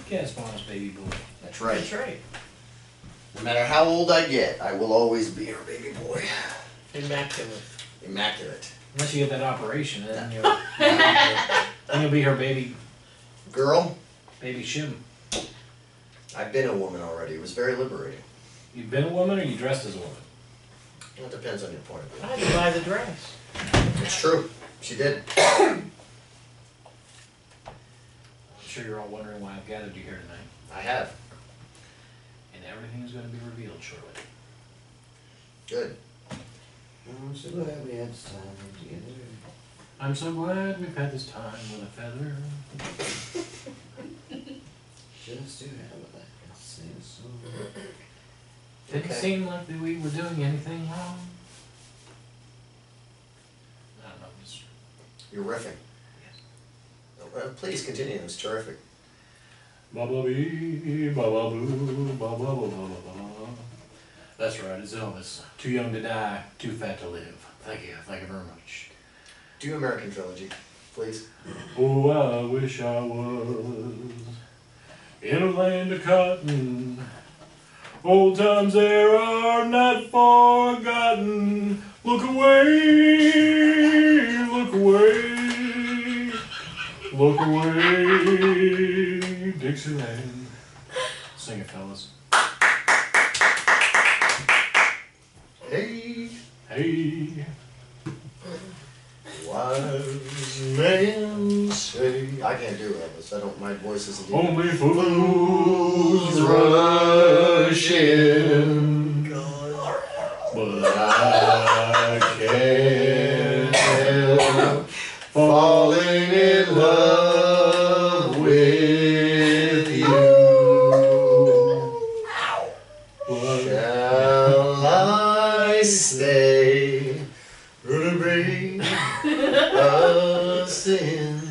can't spawn us baby boy. That's right. That's right. No matter how old I get, I will always be her baby boy. Immaculate. Immaculate. Unless you get that operation, then you'll be her baby Girl, baby shim. I've been a woman already. It was very liberating. You've been a woman or you dressed as a woman? Well, it depends on your point of view. I had to buy the dress. It's true. She did. I'm sure you're all wondering why I've gathered you here tonight. I have. And everything is going to be revealed shortly. Good. I'm so glad we had this time together. I'm so glad we've had this time with a feather. Just to have a laugh and sing a song. Didn't seem like that we were doing anything wrong. I don't know. Just... You're riffing. Yes. Please continue. It was terrific. Ba ba bee, ba ba boo, ba ba ba ba ba. That's right, it's Elvis. Too young to die, too fat to live. Thank you very much. Do American Trilogy, please. Oh, I wish I was in a land of cotton. Old times there are not forgotten. Look away, look away, look away, Dixieland. Sing it, fellas. Hey, Hey, wise men say. I can't do Elvis. I don't. My voice isn't deep. only fools rush in, but I can't help falling in love with you. Shall I stay to bring us in?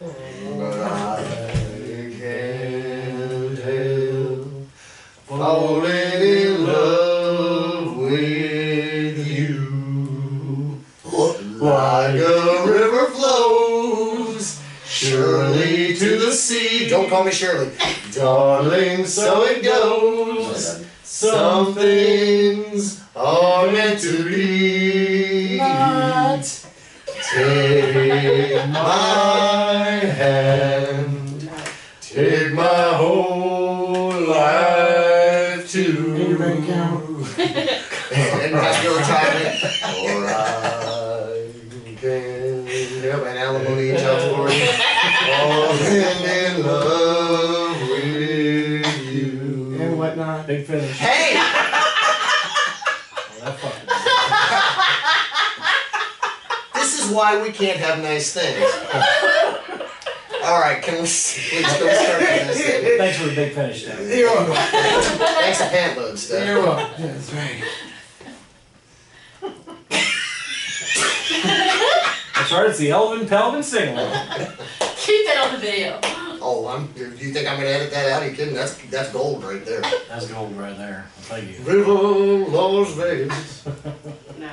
But I can't help falling in love with you. Like a river flows surely to the sea. Don't call me Shirley. Darling, so it goes. Some things are meant to be. Take my hand, take my whole life too. And I go time, or I can have an alimony and child support. Falling in love with you. And whatnot. big finish. Hey! Oh, that fucking. This is why we can't have nice things. Alright, can we let's go start with this thing. Thanks for the big finish, Dad. You're welcome. Thanks a pant load, Steph. You're welcome. Yeah, that's right. That's right, it's the Elvin Pelvin sing-along. Keep that on the video. Oh, do you think I'm gonna edit that out? Are you kidding? That's gold right there. That's gold right there. Thank you. River Las Vegas. No.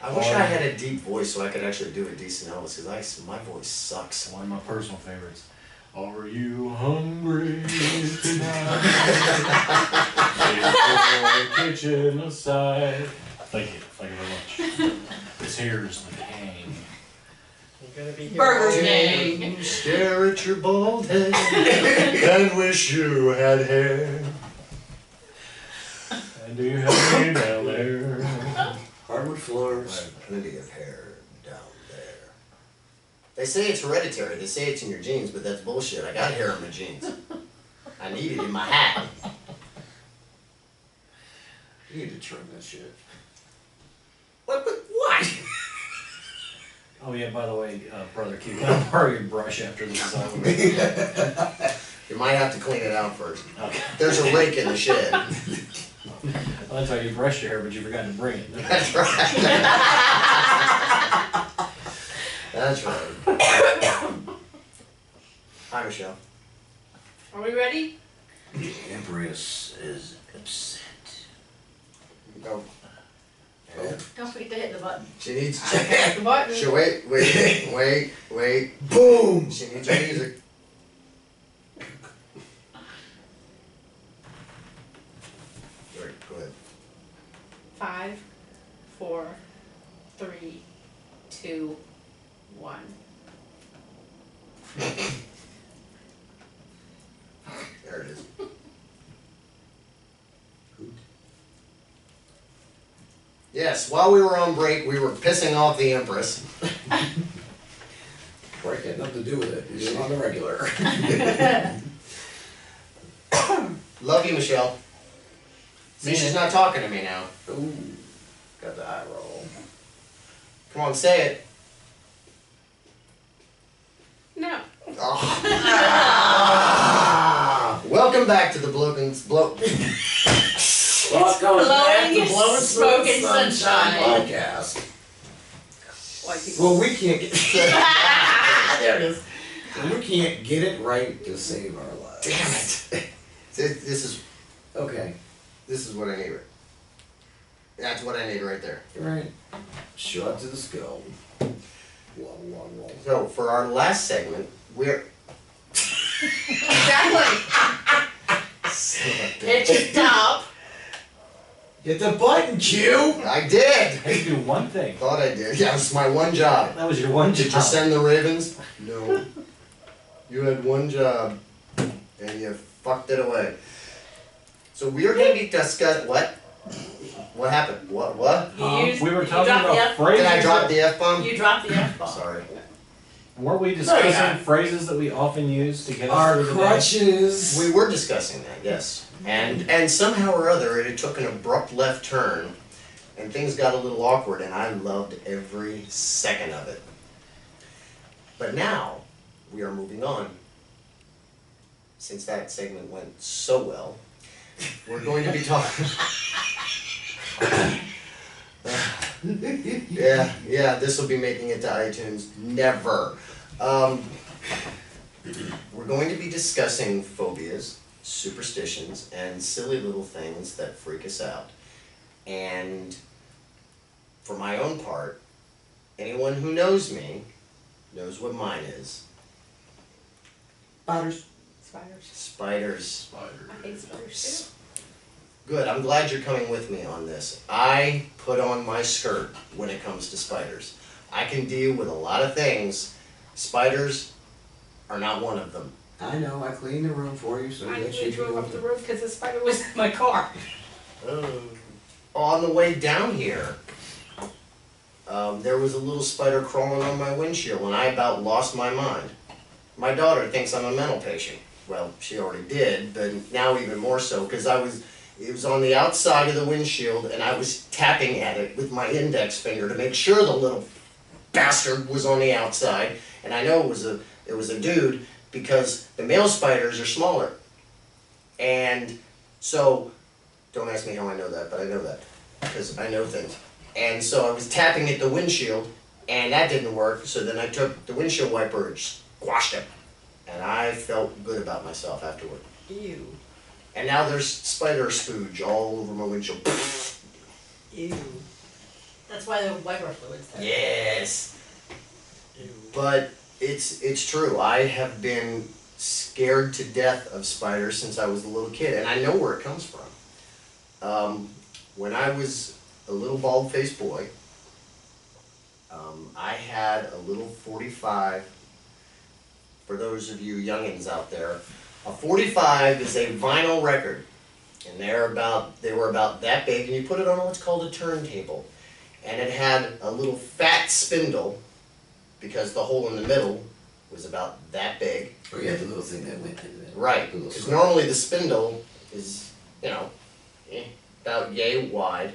I wish I had a deep voice so I could actually do a decent Elvis, because my voice sucks. One of my personal favorites. Are you hungry tonight? Take your kitchen aside. Thank you very much. This here's the king. You're gonna be here. Burger King. Stare at your bald head and wish you had hair. And do you have me down there? Hardwood floors, plenty of hair down there. They say it's hereditary. They say it's in your genes, but that's bullshit. I got hair in my jeans. I need it in my hat. You need to trim that shit. What? Oh yeah, by the way, Brother Q, can I borrow your brush after this is over? You might have to clean it out first. Okay. There's a rake in the shed. Well, that's why you brushed your hair, but you forgot to bring it. That's right. That's right. Hi, Michelle. Are we ready? The Empress is upset. Go. Don't forget to hit the button. She needs. Hit the button. Wait. Boom! She needs your music. There it is. Yes, while we were on break, we were pissing off the Empress. Break had nothing to do with it. It's on the regular. Love you, Michelle. See, she's not talking to me now. Ooh, got the eye roll. Come on, say it. No. Oh. Welcome back to the Blowing Welcome back to Blowing Blowing Smoke and Sunshine Sunshine. podcast. Why keep- Well, we can't get there it is. We can't get it right to save our lives. Damn it. This Okay, is what I need. That's what I need right there. you're right. Shot to the skull. Whoa. So for our last segment, we're Exactly. Hit your top. Hit the button, Q! I did. I had to do one thing. Thought I did. Yeah, it was my one job. That was your one Did you job. send the Ravens? No. You had one job, and you fucked it away. So we are going to be discussing what? What happened? What? We were you talking dropped the about F- phrases. Did I drop the F-bomb? You dropped the F-bomb. Sorry. Weren't we discussing yeah. phrases that we often use to get us Our through the day? crutches. We were discussing that, yes. And somehow or other, it took an abrupt left turn, and things got a little awkward, and I loved every second of it. But now, we are moving on. Since that segment went so well, we're going to be talking... yeah, this will be making it to iTunes. Never. We're going to be discussing phobias, superstitions, and silly little things that freak us out. And for my own part, anyone who knows me knows what mine is. Spiders. Spiders. Spiders. I hate spiders Good, I'm glad you're coming with me on this. I put on my skirt when it comes to spiders. I can deal with a lot of things. Spiders are not one of them. I know, I cleaned the room for you, so too. I that nearly you drove can up the road because the spider was in my car. On the way down here, there was a little spider crawling on my windshield and I about lost my mind. My daughter thinks I'm a mental patient. Well, she already did, but now even more so because it was on the outside of the windshield and I was tapping at it with my index finger to make sure the little bastard was on the outside. And I know it was a dude because the male spiders are smaller. And so, don't ask me how I know that, but I know that because I know things. And so I was tapping at the windshield and that didn't work. So then I took the windshield wiper and squashed it. And I felt good about myself afterward. Ew. And now there's spider spooge all over my windshield. Ew. That's why the wiper fluid's there. Yes. Ew. But it's true. I have been scared to death of spiders since I was a little kid, and I know where it comes from. When I was a little bald-faced boy, I had a little 45. For those of you youngins out there, a 45 is a vinyl record, and they were about that big, and you put it on what's called a turntable, and it had a little fat spindle, because the hole in the middle was about that big. Oh, yeah, the little thing that went in there. Right, The little because square. normally the spindle is, about yay wide,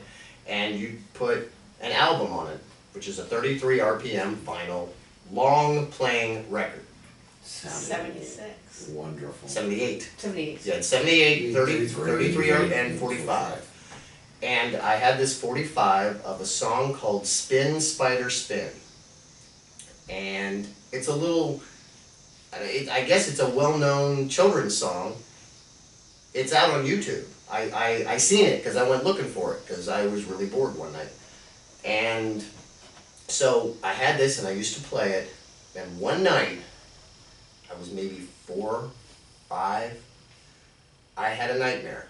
and you put an album on it, which is a 33 RPM vinyl, long playing record. 76. Wonderful. 78. 78. Yeah, it's 78, 30, 33 33, and 45. And I had this 45 of a song called Spin, Spider, Spin. And it's a little, I guess it's a well-known children's song. It's out on YouTube. I seen it because I went looking for it because I was really bored one night. And so I had this and I used to play it. And one night, I was maybe 4, 5, I had a nightmare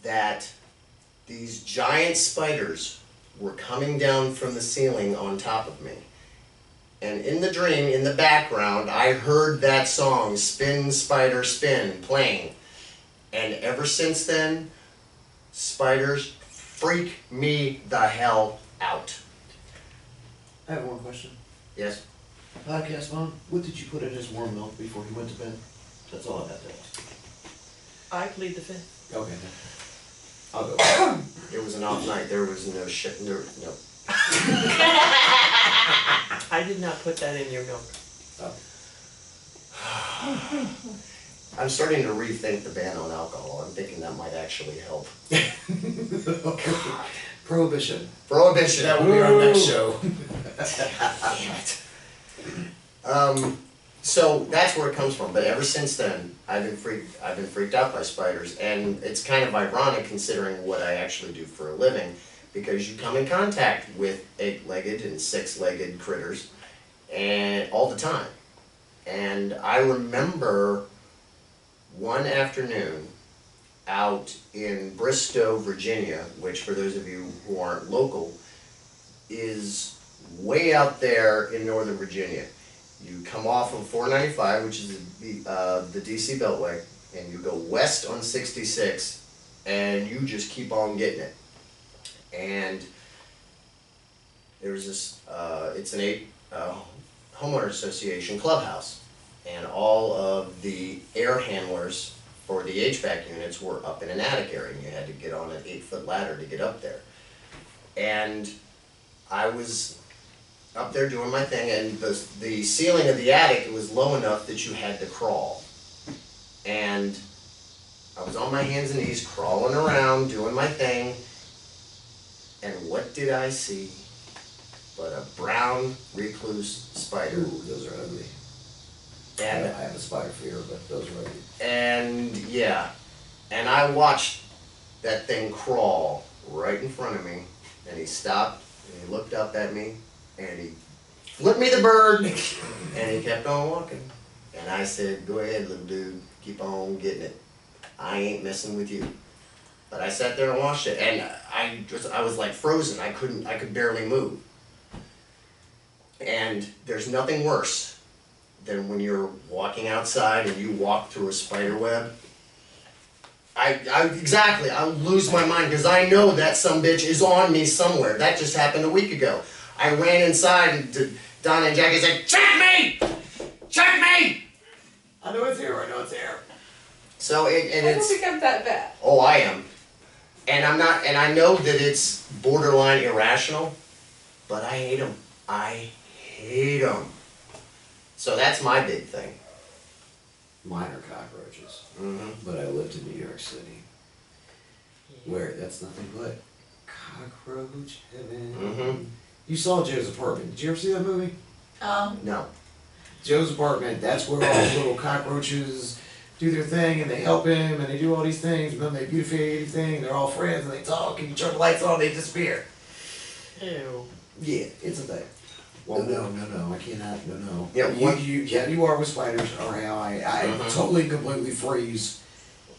that these giant spiders were coming down from the ceiling on top of me. And in the dream, in the background, I heard that song, Spin, Spider, Spin, playing. And ever since then, spiders freak me the hell out. I have one question. Yes? Podcast Mom, what did you put in his warm milk before he went to bed? That's all I got to ask. I plead the fifth. Okay. I'll go. It was an off night. There was no shit. No. I did not put that in your milk. I'm starting to rethink the ban on alcohol. I'm thinking that might actually help. Prohibition. Prohibition. That will be our next show. Damn it. So that's where it comes from. But ever since then, I've been freaked out by spiders, and it's kind of ironic considering what I actually do for a living, because you come in contact with 8-legged and 6-legged critters, and all the time. And I remember one afternoon out in Bristow, Virginia, which for those of you who aren't local, is way out there in Northern Virginia. You come off of 495, which is the DC Beltway, and you go west on 66, and you just keep on getting it. And there's this, it's an homeowner association clubhouse, and all of the air handlers for the HVAC units were up in an attic area, and you had to get on an 8-foot ladder to get up there. And I was up there doing my thing, and the ceiling of the attic was low enough that you had to crawl. And I was on my hands and knees crawling around doing my thing, and what did I see but a brown recluse spider. Ooh, those are ugly. And I have a spider fear, but those are ugly. And yeah, and I watched that thing crawl right in front of me, and he stopped and he looked up at me and he flipped me the bird and he kept on walking. And I said, go ahead, little dude, keep on getting it. I ain't messing with you. But I sat there and watched it, and I was like frozen. I could barely move. And there's nothing worse than when you're walking outside and you walk through a spider web. Exactly, I'll lose my mind because I know that sumbitch is on me somewhere. That just happened a week ago. I ran inside and Donna and Jackie said, check me! Check me! I know it's here, I know it's here. So I it's... don't think I'm that bad. Oh, I am. And I'm not, and I know that it's borderline irrational, but I hate them. I hate them. So that's my big thing. Mine are cockroaches. Mm-hmm. But I lived in New York City, where that's nothing but cockroach heaven. Mm-hmm. You saw Joe's Apartment. Did you ever see that movie? No. Joe's Apartment, that's where all the little cockroaches do their thing, and they help him, and they do all these things, and then they beautify everything, they're all friends, and they talk, and you turn the lights on, they disappear. Ew. Yeah, it's a thing. Well, no, I cannot, no. Yeah, what- You are with spiders, or how I totally, completely freeze.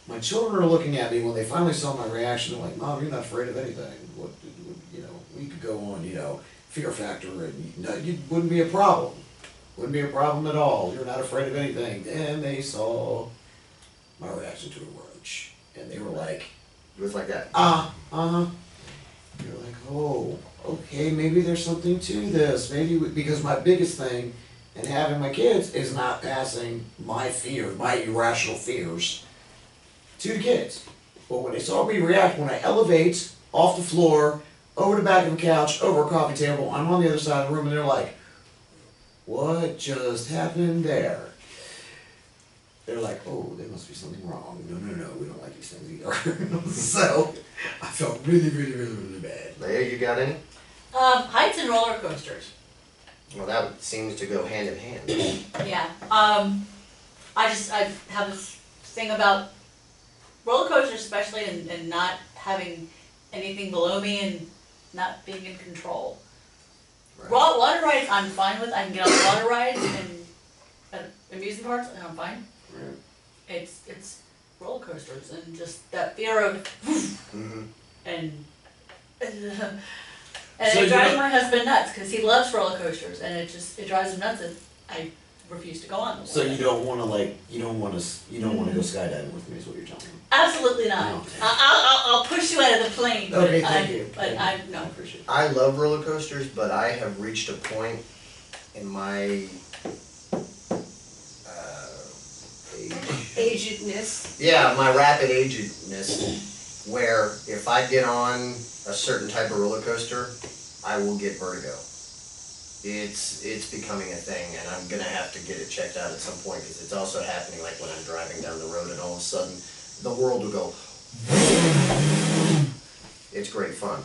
My children are looking at me when they finally saw my reaction, they're like, Mom, you're not afraid of anything. What, you know, we could go on, fear factor, and it wouldn't be a problem. Wouldn't be a problem at all. You're not afraid of anything. And they saw my reaction to a roach. And they were like, It was like that. You're like, oh, okay, maybe there's something to this. Maybe, because my biggest thing in having my kids is not passing my irrational fears to the kids. But when they saw me react, when I elevate off the floor, over the back of the couch, over a coffee table, I'm on the other side of the room, and they're like, what just happened there? They're like, oh, there must be something wrong. No, we don't like these things either. So, I felt really, really, really, really bad. Leia, you got any? Heights and roller coasters. Well, that seems to go hand in hand. Yeah. I have this thing about roller coasters especially, and not having anything below me and not being in control. Right. Water rides I'm fine with. I can get on water rides and at amusement parks and I'm fine. Right. It's roller coasters and just that fear of Mm-hmm. and And So it you drives don't- my husband nuts, cause he loves roller coasters, and it drives him nuts, and I refuse to go on them. So you don't wanna you don't wanna go skydiving with me is what you're telling me? Absolutely not. No. I'll push you out of the plane, but Okay, thank you. but I, no. I appreciate it. I love roller coasters, but I have reached a point in my age. Agedness. Yeah, my rapid agedness, where if I get on a certain type of roller coaster, I will get vertigo. It's becoming a thing, and I'm gonna have to get it checked out at some point, because it's also happening like when I'm driving down the road and all of a sudden the world will go. It's great fun.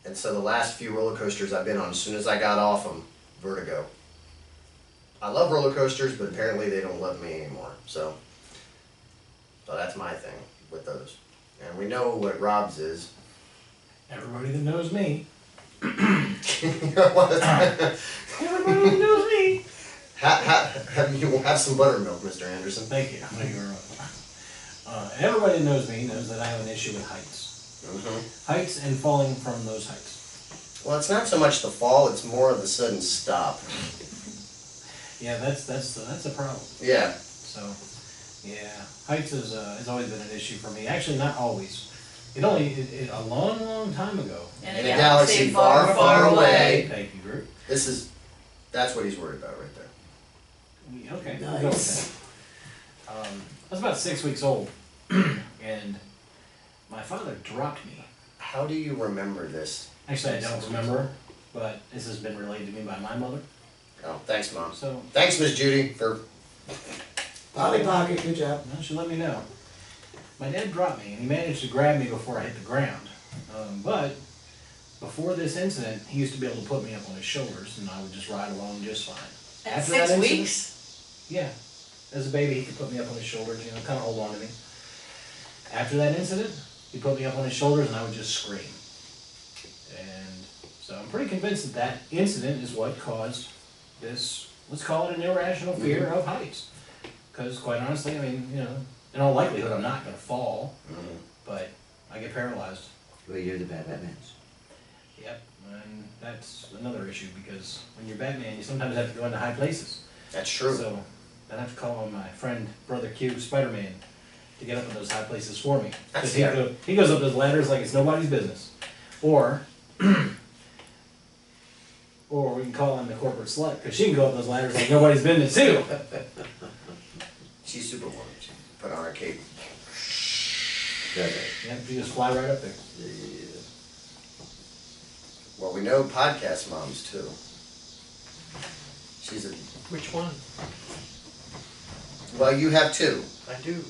And so the last few roller coasters I've been on, as soon as I got off them, vertigo. I love roller coasters, but apparently they don't love me anymore, so that's my thing with those. And we know what Rob's is. Everybody that knows me. Everybody knows me. Have some buttermilk, Mr. Anderson. Thank you. Thank you very much. Everybody that knows me knows that I have an issue with heights. Heights and falling from those heights. Well, it's not so much the fall; it's more of the sudden stop. Yeah, that's a problem. Yeah. So, yeah, heights has always been an issue for me. Actually, not always. A long time ago. In In a galaxy far, far away. Thank you, Group. That's what he's worried about right there. Okay. Nice. We'll go with that. I was about 6 weeks old, and my father dropped me. How do you remember this? Actually, I don't remember, but this has been relayed to me by my mother. Oh, thanks, Mom. So, Thanks, Miss Judy, for. Polly Pocket, good job. well, she let me know. My dad dropped me, and he managed to grab me before I hit the ground. But before this incident, he used to be able to put me up on his shoulders, and I would just ride along just fine. At After 6 that incident- weeks? Yeah. As a baby, he could put me up on his shoulders, kind of hold on to me. After that incident, he put me up on his shoulders, and I would just scream. And so I'm pretty convinced that incident is what caused this, let's call it an irrational fear of heights. Because quite honestly, I mean, in all likelihood, I'm not going to fall, but I get paralyzed. Well, you're the bad Batmans. Yep, and that's another issue because when you're Batman, you sometimes have to go into high places. That's true. So I have to call on my friend, Brother Q, Spider-Man, to get up in those high places for me. Because he goes up those ladders like it's nobody's business. Or we can call on the corporate slut, because she can go up those ladders like nobody's business too. She's Superwoman. She put on her cape. That's right. Yep, she just fly right up there. Well, we know podcast moms too. She's a. Which one? Well, you have two. I do.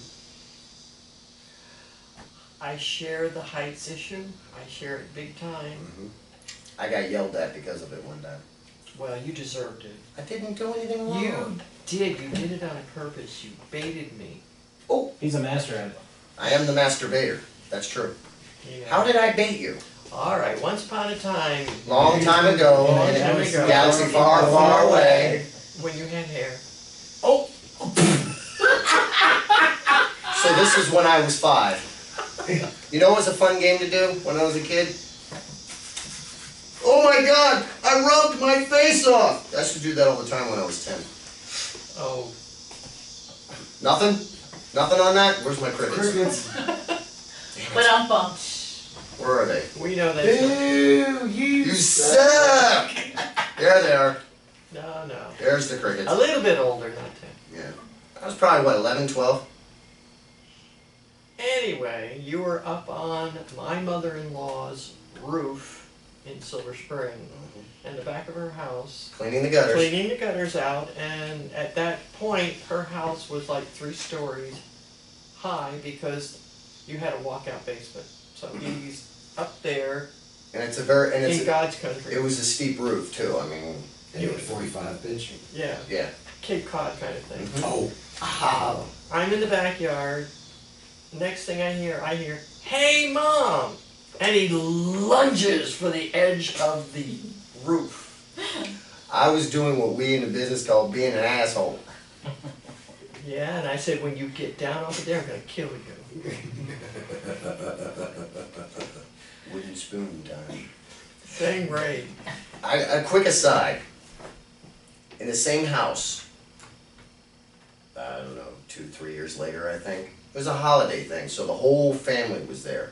I share the heights issue. I share it big time. I got yelled at because of it one time. Well, you deserved it. I didn't do anything wrong. You did. You did it on purpose. You baited me. Oh, He's a master at it. I am the masturbator. That's true. You know. How did I bait you? All right. Once upon a time. Long time ago, Long in a time ago. galaxy far, far away. When you had hair. Oh. So this is when I was 5. You know what was a fun game to do when I was a kid? Oh my God! I rubbed my face off. I used to do that all the time when I was 10. Oh. Nothing? Nothing on that? Where's my crickets? Crickets. But I'm bummed. Where are they? We know that. Boo, You suck! There they are. No. There's the crickets. A little bit older, not 10. Yeah. I was probably, what, 11, 12? Anyway, you were up on my mother-in-law's roof in Silver Spring, in the back of her house, Cleaning the gutters. cleaning the gutters out, and at that point, her house was like 3 stories high because you had a walkout basement. So he's up there And it's a very, and in it's God's country. it was a steep roof too, I mean, And you were 45, bitch. Yeah, yeah. Cape Cod kind of thing. Oh. Ah. I'm in the backyard. Next thing I hear, "Hey, Mom!" And he lunges for the edge of the roof. I was doing what we in the business call being an asshole. Yeah, and I said, "When you get down over there, I'm gonna kill you." Wooden spoon time. Dang right. A quick aside. In the same house, I don't know, 2-3 years later, I think, it was a holiday thing, so the whole family was there.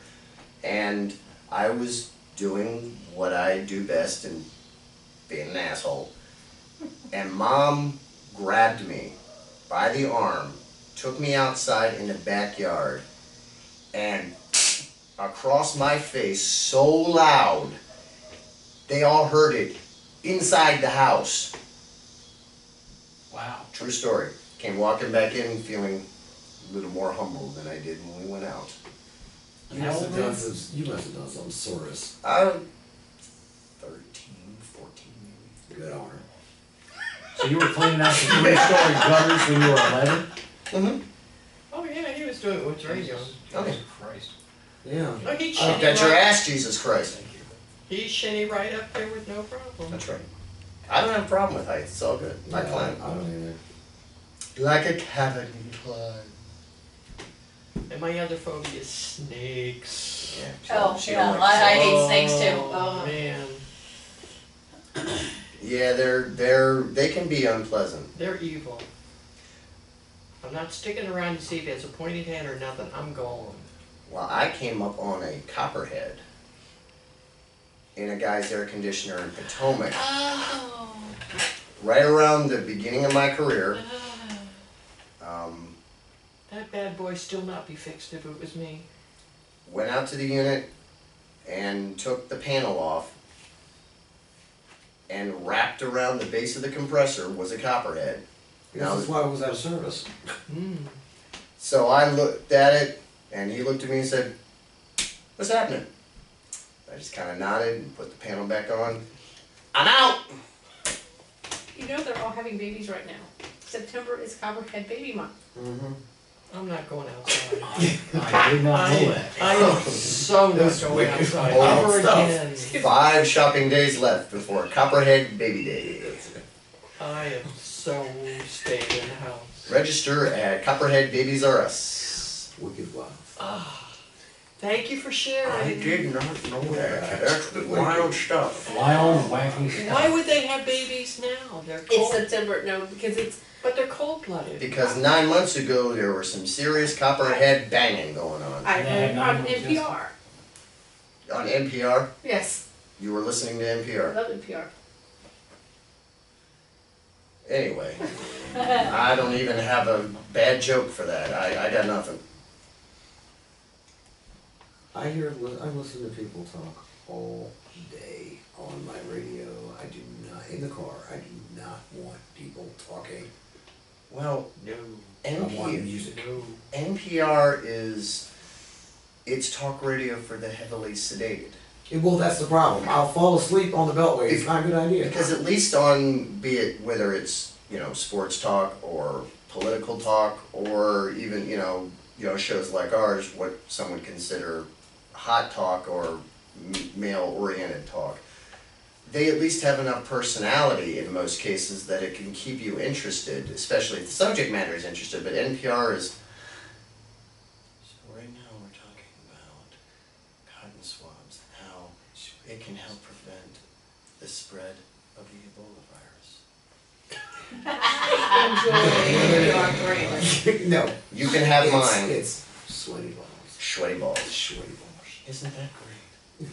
And I was doing what I do best and being an asshole. And Mom grabbed me by the arm, took me outside in the backyard, and across my face so loud, they all heard it inside the house. Wow. True story. Came walking back in feeling a little more humble than I did when we went out. You must have done some sorus. 13, 14 maybe. Good on her. So you were cleaning out the 3-story gutters when you were 11? Mm-hmm. Oh yeah, he was doing it with very young. Okay. Christ. Yeah. Oh, he'd I shinny bet your right, ass, Jesus Christ. Thank you. he'd shinny right up there with no problem. That's right. I don't have a problem with heights. It's all good. I climb. I don't either. Like a cat, I can climb. And my other phobia is snakes. Yeah. Oh, she yeah, don't like I snakes. hate snakes too. Oh, man. Yeah, they can be unpleasant. They're evil. I'm not sticking around to see if it's a pointed head or nothing. I'm gone. Well, I came up on a copperhead in a guy's air conditioner in Potomac. Oh. Right around the beginning of my career. That bad boy still not be fixed if it was me. Went out to the unit and took the panel off and wrapped around the base of the compressor was a copperhead. This is why I was out of service. Mm. So I looked at it and he looked at me and said, "What's happening?" I just kind of nodded and put the panel back on. "I'm out!" You know they're all having babies right now. September is Copperhead Baby Month. Mm-hmm. I'm not going outside. I did not know that. I am so not That's going wicked outside. old Ever stuff. again. 5 shopping days left before Copperhead Baby Day. I am so staying in the house. Register at Copperhead Babies R Us. Wicked wild. Ah, thank you for sharing. not know that. That's wild stuff. Wild, wacky stuff. Why would they have babies now? They're It's cold, September, no, because it's, but they're cold-blooded. Because 9 months ago there was some serious copperhead banging going on. I Yeah, heard on 9 months, NPR. On NPR? Yes, You were listening to I NPR. love NPR. Anyway, I don't even have a bad joke for that. I got nothing. I listen to people talk all day on my radio. I do not, in the car, I do not want people talking. Well, No, I want NPR, music. no. NPR it's talk radio for the heavily sedated. Well, that's the problem. I'll fall asleep on the beltway. It's not a good idea. Because at least on, be it whether it's, sports talk or political talk or even, shows like ours, what some would consider hot talk or male-oriented talk, they at least have enough personality in most cases that it can keep you interested, especially if the subject matter is interested, but NPR is... So right now we're talking about cotton swabs and how it can help prevent the spread of the Ebola virus. Enjoy NPR greatly. No. You can have mine. It's sweaty balls. Sweaty balls. Sweaty balls. Isn't that great?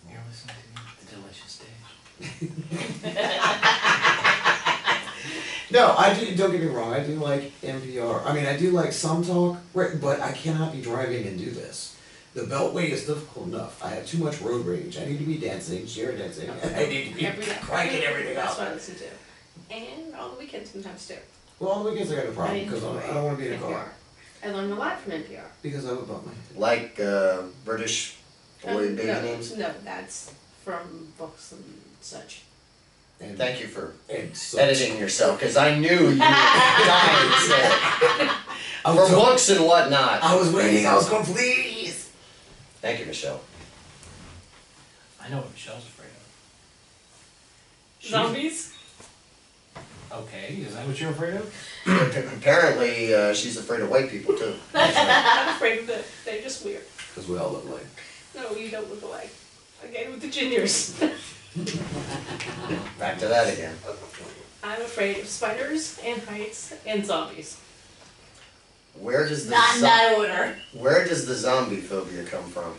You're listening to The Delicious Dish. No, I do. Don't get me wrong. I do like NPR. I mean, I do like some talk, right? But I cannot be driving and do this. The Beltway is difficult enough. I have too much road rage. I need to be dancing, share dancing. I need to be cranking everything That's out. what I listen to. And on the weekends sometimes too. Well, on the weekends I got no problem because I don't want to be in a car I learned a lot from NPR. because I would bump my head. Like British boy baby no, names? No, that's from books and such. And, Thank you for and such. editing yourself, because I knew you were dying to say it. I For was, books and whatnot. I was waiting. I was going, please. Thank you, Michelle. I know what Michelle's afraid of. Zombies? Okay, is that what you're afraid of? Apparently, she's afraid of white people, too. I'm not afraid of them. They're just weird. Because we all look like. No, you don't look alike. Again with the gingers. Back to that again. I'm afraid of spiders and heights and zombies. Where does the Not in that order. where does the zombie phobia come from?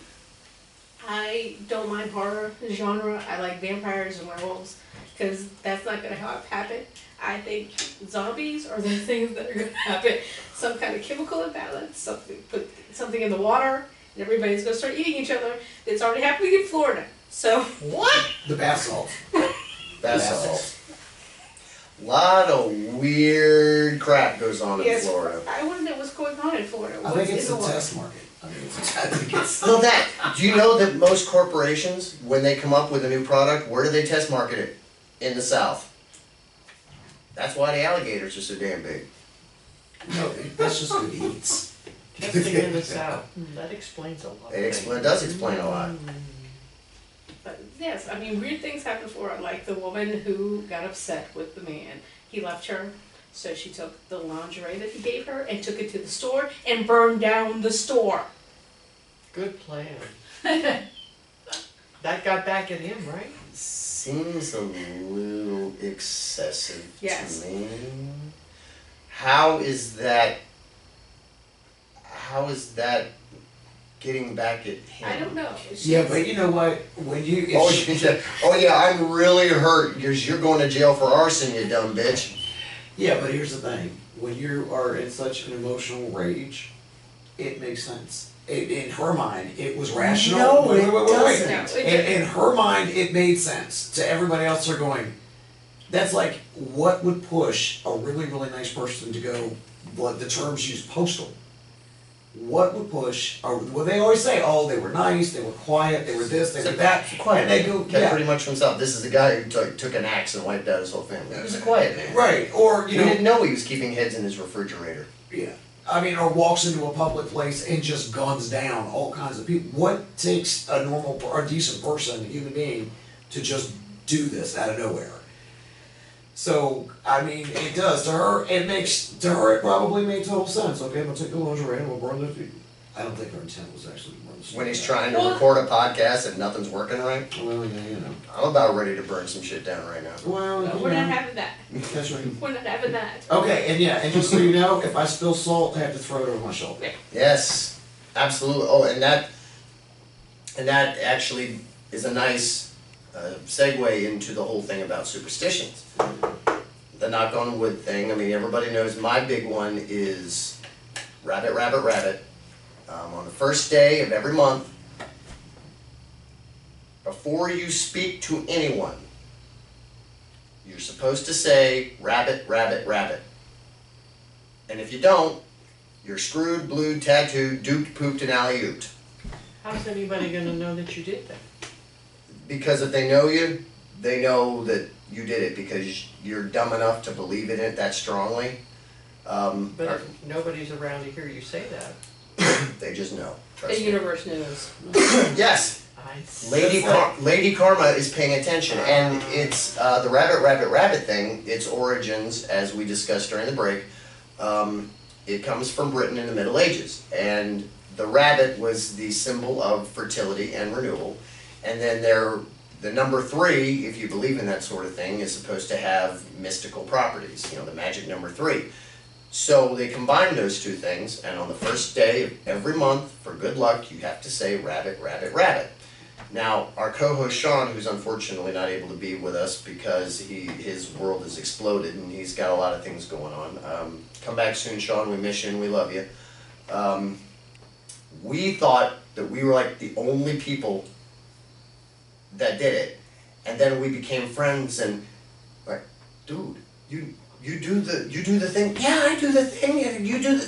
I don't mind horror genre. I like vampires and werewolves because that's not going to happen. I think zombies are the things that are going to happen. Some kind of chemical imbalance, put something in the water, and everybody's going to start eating each other. It's already happening in Florida. So What? The bath salt. That's all. Lot of weird crap goes on in yes, Florida. I want to know what's going on in Florida. I What's think it's in a the water? test market. I think it's Well, do you know that most corporations, when they come up with a new product, where do they test market it? In the South. That's why the alligators are so damn big. no, that's just good eats. Testing in the South. That explains a lot. It does explain a lot. But yes, I mean, weird things happen for her, like the woman who got upset with the man. He left her, so she took the lingerie that he gave her and took it to the store and burned down the store. Good plan. That got back at him, right? Seems a little excessive Yes. to me. How is that getting back at him? I don't know. Yeah, but you know what? When you Oh yeah, I'm really hurt because you're going to jail for arson, you dumb bitch. yeah, but here's the thing: when you are in such an emotional rage, it makes sense. In her mind, it was rational. No, Wait, it wait, wait, wait, wait. doesn't. No, it In her mind, it made sense. To everybody else, they're going. That's like what would push a really, really nice person to go. What the terms used, postal. What would push? Well, they always say, "Oh, they were nice, they were quiet, they were this, they were that." Quiet. And they go, Kept yeah, pretty much to himself. This is the guy who took an axe and wiped out his whole family. He was a quiet man. right. Or We you know, didn't know he was keeping heads in his refrigerator. yeah. I mean, or walks into a public place and just guns down all kinds of people. What takes a normal, or a decent person, a human being, to just do this out of nowhere? So, I mean, it does. To her, it probably made total sense. Okay, I'm gonna take the lingerie and we'll burn the feet. I don't think her intent was actually to burn the When he's stuff trying to Well- record a podcast and nothing's working right, down. Well, yeah, you know. I'm about ready to burn some shit down right now. Well, No, you we're not know. having that. That's right. We're not having that. Okay, and yeah, and just so you know, if I spill salt, I have to throw it over my shoulder. Yes, absolutely. Oh, and that actually is a nice segue into the whole thing about superstitions. The knock on wood thing. I mean, everybody knows my big one is rabbit, rabbit, rabbit. On the first day of every month, before you speak to anyone, you're supposed to say rabbit, rabbit, rabbit. And if you don't, you're screwed, blued, tattooed, duped, pooped, and alley-ooped. How's anybody gonna know that you did that? Because if they know you, they know that you did it because you're dumb enough to believe in it that strongly. But if nobody's around to hear you say that, They just know. The Trust me. universe knows. Yes, I Lady Karma is paying attention, and it's the rabbit, rabbit, rabbit thing. Its origins, as we discussed during the break, it comes from Britain in the Middle Ages, and the rabbit was the symbol of fertility and renewal. And then the number 3, if you believe in that sort of thing, is supposed to have mystical properties. You know, the magic number 3. So they combine those two things, and on the first day of every month, for good luck, you have to say rabbit, rabbit, rabbit. Now, our co-host Sean, who's unfortunately not able to be with us because his world has exploded and he's got a lot of things going on. Come back soon, Sean. We miss you and we love you. We thought that we were like the only people that did it, and then we became friends and like, dude, you do the thing. Yeah, I do the thing.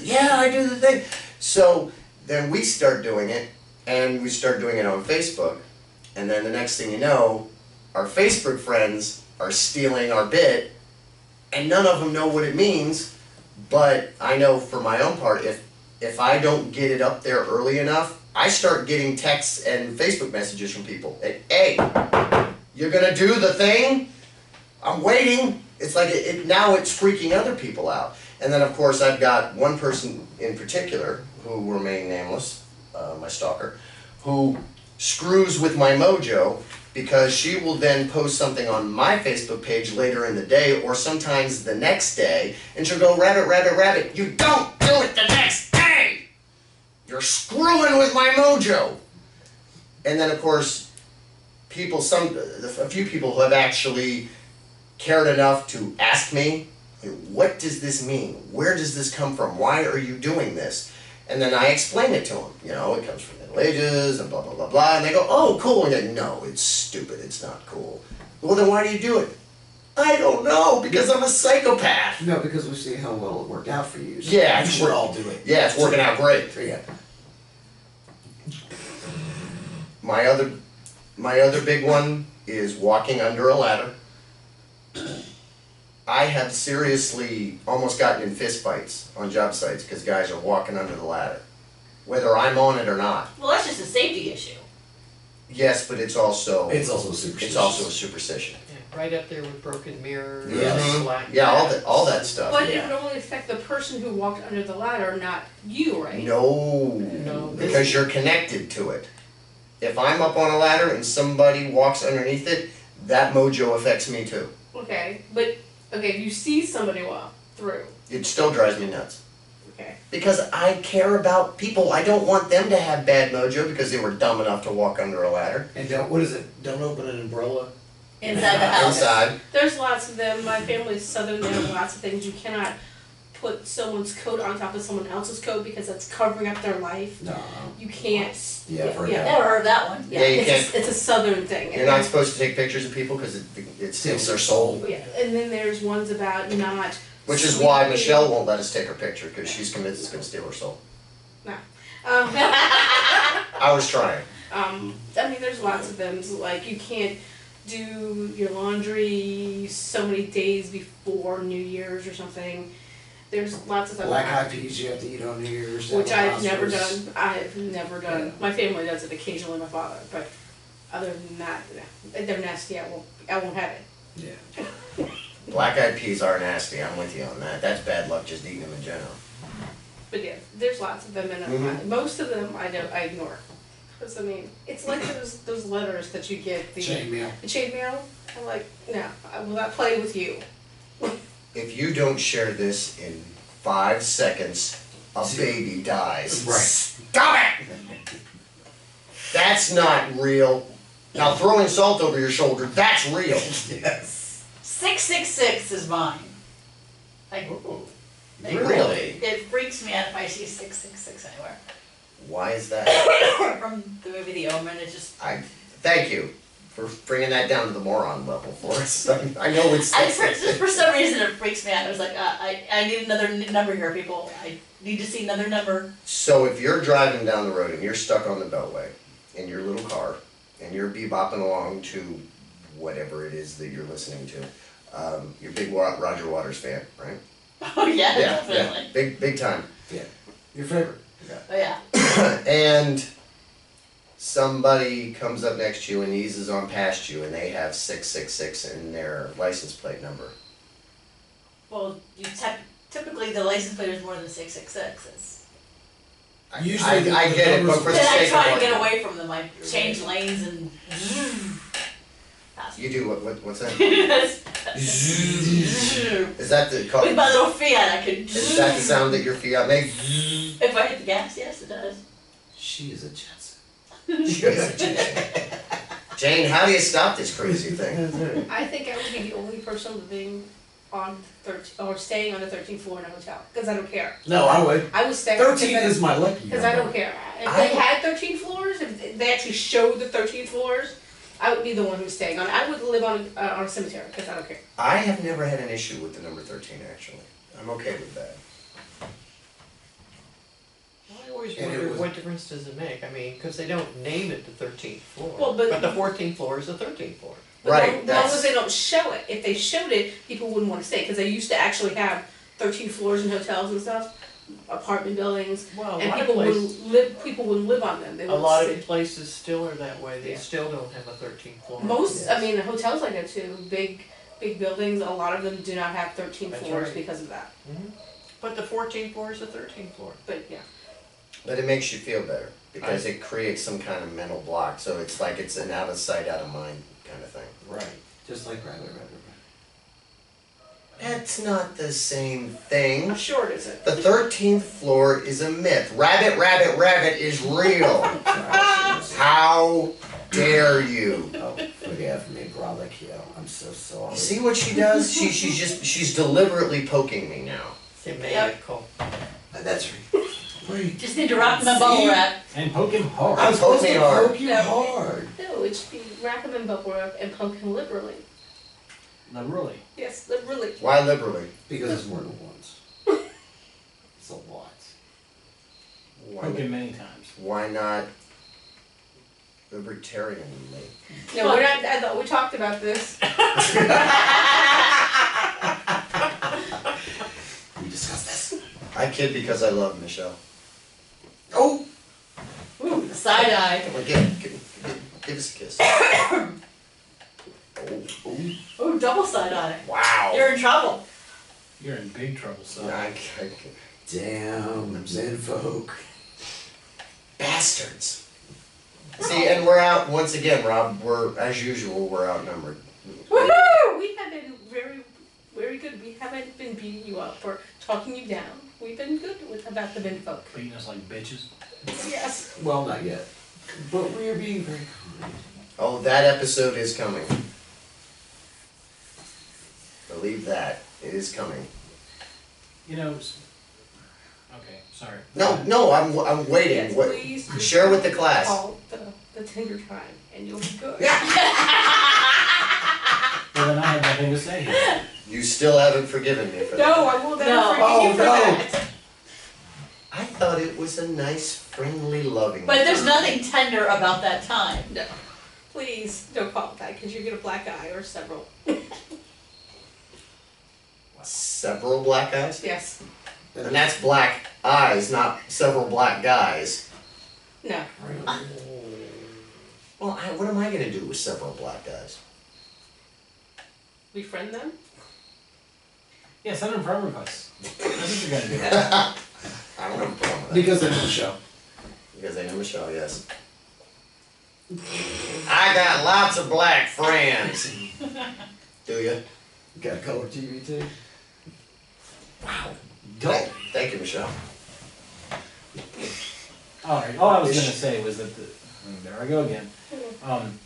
Yeah, I do the thing. So then we start doing it, and we start doing it on Facebook, and then the next thing you know, our Facebook friends are stealing our bit, and none of them know what it means. But I know for my own part, if I don't get it up there early enough, I start getting texts and Facebook messages from people. Hey, you're gonna do the thing? I'm waiting. It's like now it's freaking other people out. And then of course I've got one person in particular who will remain nameless, my stalker, who screws with my mojo, because she will then post something on my Facebook page later in the day or sometimes the next day, and she'll go, rabbit, rabbit, rabbit, you don't do it the next day! You're screwing with my mojo! And then of course, a few people who have actually cared enough to ask me, what does this mean? Where does this come from? Why are you doing this? And then I explain it to them. You know, it comes from the Middle Ages and blah, blah, blah, blah. And they go, oh, cool. And they go, no, it's stupid. It's not cool. Well, then why do you do it? I don't know, because I'm a psychopath. No, because we see how well it worked out for you. So Yeah, you should all do it. Yeah, it's working out great. Yeah. My other big one is walking under a ladder. I have seriously almost gotten in fist fights on job sites because guys are walking under the ladder, whether I'm on it or not. Well, that's just a safety issue. Yes, but it's also superstitious. it's also a superstition. Yeah, right up there with broken mirrors, Mhm. black Yeah, bats. all that stuff. But it would only affect the person who walked under the ladder, not you, right? No, because you're connected to it. If I'm up on a ladder and somebody walks underneath it, that mojo affects me too. Okay, but if you see somebody walk through, It still drives me nuts. okay. Because I care about people. I don't want them to have bad mojo because they were dumb enough to walk under a ladder. And don't open an umbrella. Inside the house. Inside. There's lots of them. My family's southern. There are lots of things. You cannot put someone's coat on top of someone else's coat because that's covering up their life. No. You can't. Yeah, I've heard yeah. Never heard that one. Yeah, you It's a southern thing. You're not supposed to take pictures of people because it steals their soul. Yeah, and then there's ones about not. Which is why sweeping. Michelle won't let us take her picture because she's convinced it's going to steal her soul. I was trying. I mean, there's lots of them. So, like, you can't do your laundry so many days before New Year's or something. There's lots of them. Black eyed peas you have to eat on New Year's. Which I've never Phosphorus. done. I've never done. Yeah. My family does it occasionally, my father, but other than that, they're nasty. I won't have it. Yeah. Black-eyed peas are nasty. I'm with you on that. That's bad luck just eating them in general. But yeah, there's lots of them, and Mhm. most of them I ignore. Because I mean, it's like those letters that you get the Chain mail. chain mail. I'm like, no, I will not play with you. If you don't share this in 5 seconds, a baby dies. Right. Stop it! That's not real. Now throwing salt over your shoulder, that's real. Yes. 666 is mine. Like, Really? it freaks me out if I see 666 anywhere. Why is that? From the movie The Omen, it just. Thank you for bringing that down to the moron level for us. I know it's. Just for some reason it freaks me out. I was like, I need another number here, people. I need to see another number. So if you're driving down the road and you're stuck on the beltway in your little car and you're bebopping along to whatever it is that you're listening to, you're a big Roger Waters fan, right? Oh yeah, definitely. Big time. Yeah. Your favorite. Oh yeah. And somebody comes up next to you and eases on past you and they have 666 in their license plate number. Well, typically the license plate is more than 666. It's, Usually I get it, but for the then I sake try of to get argument. away from them. I change lanes and. You do what's that? With Is that the my little Fiat, I could. Is that the sound that your Fiat makes? If I hit the gas, yes, it does. She is a Jetson. Jane, how do you stop this crazy thing? I think I would be the only person living on staying on the 13th floor in a hotel because I don't care. No, I would. I would stay. 13 is my lucky Because I don't care. If they had 13 floors, if they actually showed the 13 floors, I would be the one who's staying on. I would live on a cemetery because I don't care. I have never had an issue with the number 13, actually. I'm okay with that. I always And it wonder was- what difference does it make? I mean, because they don't name it the 13th floor. Well, but- the 14th floor is the 13th floor. But Right, as long that's- as they don't show it. If they showed it, people wouldn't want to stay because they used to actually have 13 floors in hotels and stuff, apartment buildings, Well, a and lot of people places, wouldn't live on them. They a wouldn't lot stay. of places still are that way. They Yeah. still don't have a 13th floor. Most, I mean, the hotels like that too, big buildings, a lot of them do not have 13 That's floors right. because of that. But the 14th floor is the 13th floor. But yeah. But it makes you feel better because it creates some kind of mental block. So it's like it's an out of sight, out of mind kind of thing. Right. Just like rabbit. It's not the same thing. How short is it? The 13th floor is a myth. Rabbit, rabbit, rabbit is real. How dare you? Oh, forgive me, brother Kill. I'm so sorry. You see what she does? She's deliberately poking me now. Maniacal. That's right. Wait. Just need to wrap him in bubble wrap. And poke him hard. I'm poking hard. Poke you hard. No, it should be wrap him in bubble wrap and poke him liberally. Liberally. Yes, liberally. Why liberally? Because it's more than once. It's a lot. Poke him many times. Why not libertarianly? No, we're not. I thought we talked about this. We discussed this. I kid because I love Michelle. Oh! Ooh, the side eye. Come on, give us a kiss. Oh, Ooh, double side eye. wow. You're in trouble. You're in big trouble, son. Damn, Zen folk. Bastards. See, and we're out once again, Rob. We're as usual. We're outnumbered. Woohoo! We have been very, very good. We haven't been beating you up or talking you down. We've been good about the men folk. Beating us like bitches. Yes. Well, not yet. But we are being very kind. Oh, that episode is coming. Believe that. It is coming. You know, okay, sorry. No, I'm waiting. Yes, What- please. just share with the class. Call the Tinder time, and you'll be good. Well, then I have nothing to say here. You still haven't forgiven me for that. No, I will never No. forgive you for Oh, no. that. I thought it was a nice, friendly, loving. But there's time. nothing tender about that time. No. Please don't call it that, because you get a black eye or several. Several black eyes? Yes. And that's black eyes, not several black guys. No. Well, what am I going to do with several black guys? Befriend them? Yeah, send them friend requests. That's what you're gonna do. I don't have a problem with that. Because they're in the show. Because I know Michelle, yes. I got lots of black friends. Do you? You got color TV too? Wow. Dope. Thank you, Michelle. Alright, all I was gonna say was that there I go again.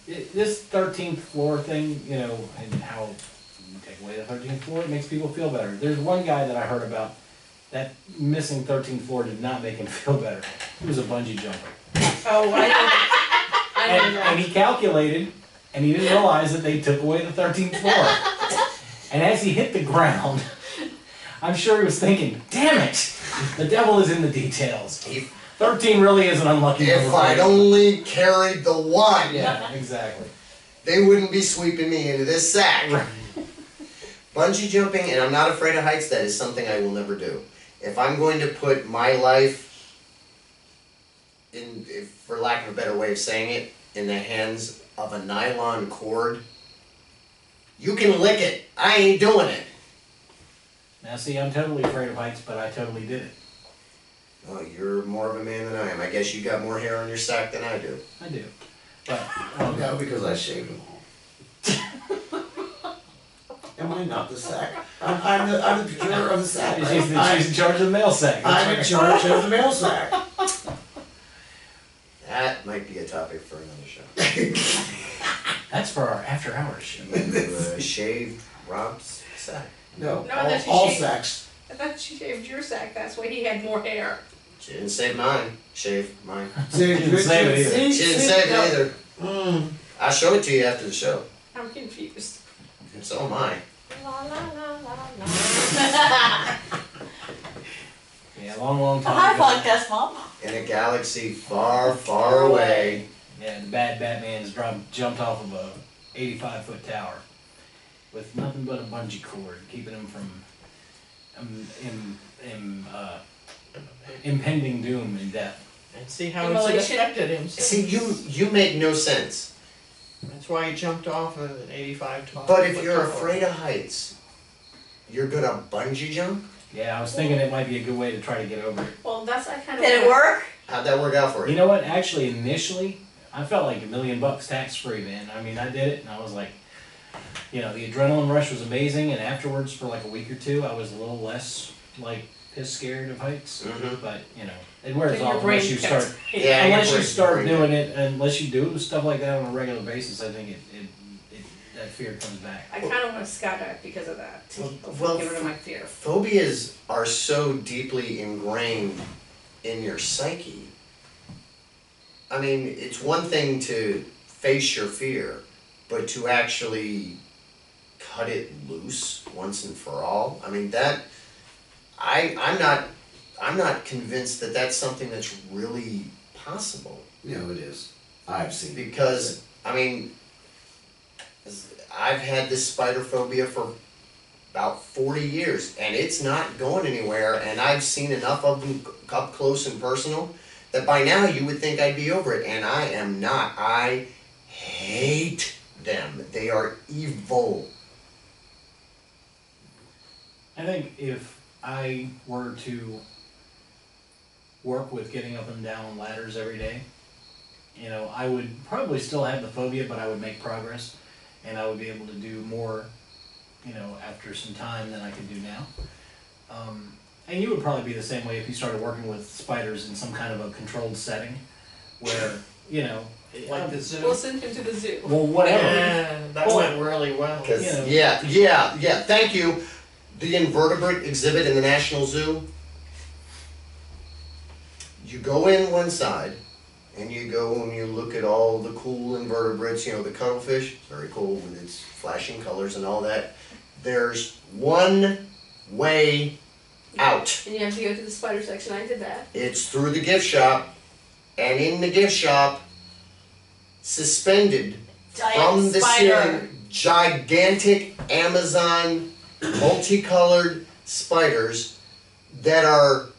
This 13th floor thing, you know, and how you take away the 13th floor, it makes people feel better. There's one guy that I heard about, that missing 13th floor did not make him feel better. He was a bungee jumper. Oh, I know. I know And he calculated, and he didn't realize that they took away the 13th floor. And as he hit the ground, I'm sure he was thinking, damn it, the devil is in the details. 13 really is an unlucky number. If I'd only carried the one, Yeah, exactly. they wouldn't be sweeping me into this sack. Bungee jumping, and I'm not afraid of heights, that is something I will never do. If I'm going to put my life, for lack of a better way of saying it, in the hands of a nylon cord, you can lick it. I ain't doing it. Now see, I'm totally afraid of heights, but I totally did it. Oh, you're more of a man than I am. I guess you got more hair on your sack than I do. I do. But, No, because I shaved them all. Am I not the sack? I'm the procurer of the sack. Right? she's in charge of the mail sack. I'm in charge of the mail sack. That might be a topic for another show. That's for our after hours show. You shaved Rob's sack. No, No, that's all shave. sacks. I thought she shaved your sack. That's why he had more hair. She didn't save mine. Shave mine. Didn't save it either. She didn't save it either. I'll show it to you after the show. I'm confused. So am I. La la la la la. Yeah, long Hi, time ago. podcast mom. In a galaxy far, far away. Yeah, the bad Batman's jumped off of a 85-foot tower with nothing but a bungee cord keeping him from impending doom and death. And see how it's Immolation. affected him. See, you make no sense. That's why he jumped off of an 85 tall. But if you're afraid of heights, you're gonna bungee jump? Yeah, I was thinking it might be a good way to try to get over it. Well, that's I kind of. Did it work? How'd that work out for You you? know what? Actually, initially, I felt like $1,000,000 tax-free, man. I mean, I did it, and I was like, you know, the adrenaline rush was amazing, and afterwards, for like a week or two, I was a little less, like, piss scared of heights. Mhm. But, you know, it wears Your off brain unless you kept- start, Yeah, unless your you start brain- doing it, unless you do stuff like that on a regular basis, I think that fear comes back. I kind of want to skydive because of that. To Well, get rid of my fear. Phobias are so deeply ingrained in your psyche. I mean, it's one thing to face your fear, but to actually cut it loose once and for all. I mean, that I'm not convinced that that's something that's really possible. You know, it is. I've seen it. Because I mean, I've had this spider phobia for about 40 years, and it's not going anywhere, and I've seen enough of them up close and personal that by now you would think I'd be over it, and I am not. I hate them. They are evil. I think if I were to work with getting up and down ladders every day, you know, I would probably still have the phobia, but I would make progress, and I would be able to do more, you know, after some time than I could do now. And you would probably be the same way if you started working with spiders in some kind of a controlled setting, where, you know, Like the zoo. We'll send him to the zoo. well, whatever. Yeah, that Well, went really well. Because Yeah. yeah, thank you. The invertebrate exhibit in the National Zoo. You go in one side, and you go and you look at all the cool invertebrates. You know, the cuttlefish, very cool with its flashing colors and all that. There's one way out. And you have to go to the spider section. I did that. It's through the gift shop, and in the gift shop, suspended from Giant the spider. ceiling, gigantic Amazon multicolored spiders that are,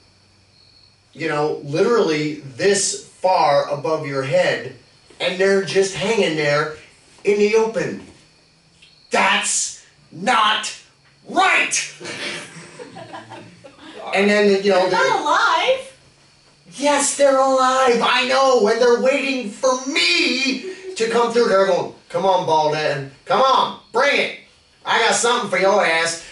you know, literally this far above your head, and they're just hanging there in the open. That's not right! And then, you know, They're not alive. yes, they're alive, I know, and they're waiting for me to come through. They're going, come on, bald head, come on, bring it. I got something for your ass.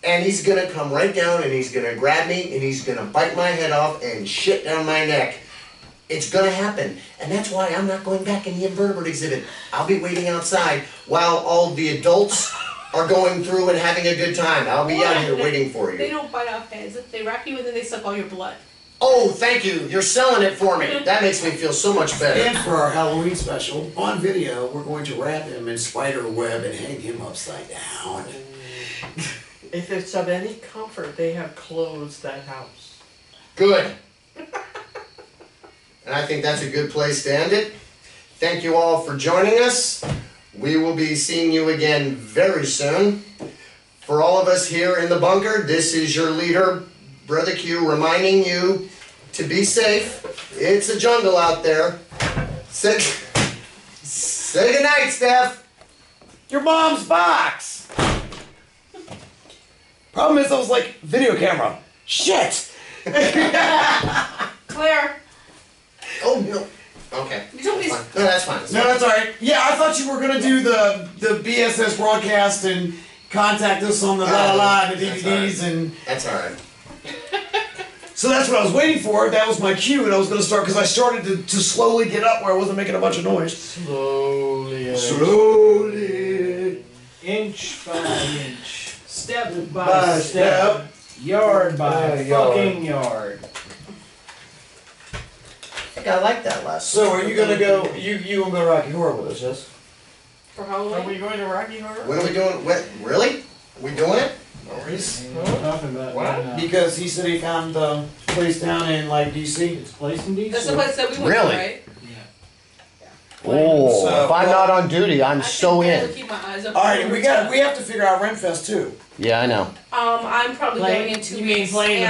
And he's gonna come right down and he's gonna grab me and he's gonna bite my head off and shit down my neck. It's gonna happen. And that's why I'm not going back in the invertebrate exhibit. I'll be waiting outside while all the adults are going through and having a good time. I'll be out here waiting for They you. don't bite off heads. They wrap you and then they suck all your blood. Oh, thank you. You're selling it for me. That makes me feel so much better. And for our Halloween special, on video, we're going to wrap him in spider web and hang him upside down. If it's of any comfort, they have closed that house. Good. And I think that's a good place to end it. Thank you all for joining us. We will be seeing you again very soon. For all of us here in the bunker, this is your leader, Brother Q, reminding you to be safe. It's a jungle out there. Say goodnight, Steph. Your mom's box! Problem is, I was like, video camera. Shit! Claire, Oh, no. Okay. you told me. Fine. No, that's fine. No, that's alright. Yeah, I thought you were gonna do the BSS broadcast and contact us on the la la la and the That's DVDs and... That's all right. So that's what I was waiting for. That was my cue, and I was gonna start, because I started to slowly get up where I wasn't making a bunch of noise. Slowly. Slowly. Inch by inch, step by By step, yard by yard. fucking yard. I like that last So are you gonna go, you gonna go Rocky Horror with us, yes? For Are Halloween. we going to Rocky Horror? When are we doing? What? Really? We doing it? What are you talking about? What? right now? Because he said he found the place down in like DC. It's placed in DC. That's the place that we went Really? to, right? Oh, So- if I'm not on duty, I'm I so can barely in. keep my eyes up. Alright, we have to figure out Renfest too. Yeah, I know. I'm probably Playing- going into you mean playing the